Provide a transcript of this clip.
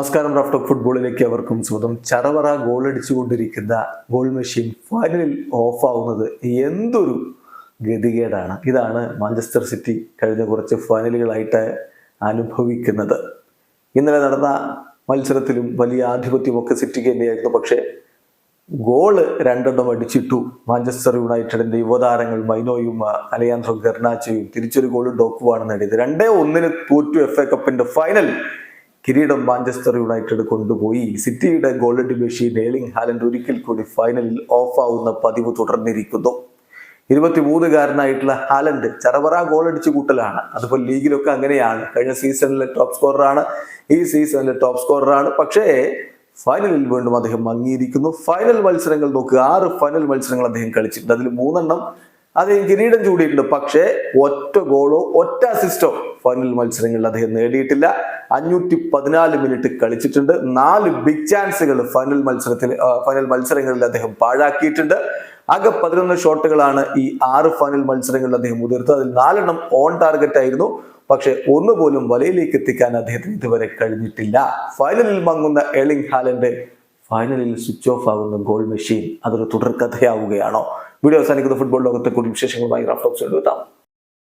നമസ്കാരം. Raf talk ഫുട്ബോളിലേക്ക് അവർക്കും സ്വാഗതം. ചറവറ ഗോളടിച്ചുകൊണ്ടിരിക്കുന്ന ഗോൾ മെഷീൻ ഫൈനലിൽ ഓഫാവുന്നത് എന്തൊരു ഗതികേടാണ്. ഇതാണ് മാഞ്ചസ്റ്റർ സിറ്റി കഴിഞ്ഞ കുറച്ച് ഫൈനലുകളായിട്ട് അനുഭവിക്കുന്നത്. ഇന്നലെ നടന്ന മത്സരത്തിലും വലിയ ആധിപത്യമൊക്കെ സിറ്റിക്ക് തന്നെയായിരുന്നു. പക്ഷേ ഗോള് രണ്ടെണ്ണം അടിച്ചിട്ടു. മാഞ്ചസ്റ്റർ യുണൈറ്റഡിന്റെ യുവതാരങ്ങൾ മൈനോയും അലയാൻഡ്രോ ഗർനാച്ചോയും തിരിച്ചൊരു ഗോളും ഡോക്കുവാണ് നേടിയത്. 2-1 തോറ്റു FA കപ്പിന്റെ ഫൈനൽ. കിരീടം മാഞ്ചസ്റ്റർ യുണൈറ്റഡ് കൊണ്ടുപോയി. സിറ്റിയുടെ ഗോൾഡ് മെഷീൻ എർലിംഗ് ഹാലൻഡ് ഒരിക്കൽ കൂടി ഫൈനലിൽ ഓഫാവുന്ന പതിവ് തുടർന്നിരിക്കുന്നു. 23-കാരനായിട്ടുള്ള ഹാലൻഡ് ചറവറ ഗോളടിച്ചു കൂട്ടലാണ്. അതുപോലെ ലീഗിലൊക്കെ അങ്ങനെയാണ്. കഴിഞ്ഞ സീസണിലെ ടോപ്പ് സ്കോററാണ്, ഈ സീസണിലെ ടോപ്പ് സ്കോററാണ്. പക്ഷേ ഫൈനലിൽ വീണ്ടും അദ്ദേഹം മങ്ങിയിരിക്കുന്നു. ഫൈനൽ മത്സരങ്ങൾ നോക്കുക, 6 ഫൈനൽ മത്സരങ്ങൾ അദ്ദേഹം കളിച്ചിട്ടുണ്ട്. അതിൽ 3 അദ്ദേഹം കിരീടം ചൂടിയിട്ടുണ്ട്. പക്ഷേ ഒറ്റ ഗോളോ ഒറ്റ അസിസ്റ്റോ ഫൈനൽ മത്സരങ്ങളിൽ അദ്ദേഹം നേടിയിട്ടില്ല. 514 മിനിറ്റ് കളിച്ചിട്ടുണ്ട്. 4 ബിഗ് ചാൻസുകൾ ഫൈനൽ മത്സരങ്ങളിൽ അദ്ദേഹം പാഴാക്കിയിട്ടുണ്ട്. ആകെ 11 ഷോട്ടുകളാണ് ഈ 6 ഫൈനൽ മത്സരങ്ങളിൽ അദ്ദേഹം ഉതിർത്തത്. അതിൽ 4 ഓൺ ടാർഗറ്റ് ആയിരുന്നു. പക്ഷെ ഒന്നുപോലും വലയിലേക്ക് എത്തിക്കാൻ അദ്ദേഹത്തിന് ഇതുവരെ കഴിഞ്ഞിട്ടില്ല. ഫൈനലിൽ മങ്ങുന്ന എർലിംഗ് ഹാലൻഡ് ഫൈനലിൽ സ്വിച്ച് ഓഫ് ആകുന്ന ഗോൾ മെഷീൻ അതൊരു തുടർക്കഥയാവുകയാണോ? വീഡിയോ അവസാനിക്കുന്ന ഫുട്ബോൾ ലോകത്തെ കൂടുതൽ വിശേഷങ്ങളുമായി റാഫ് ടോക്സ് എത്താം.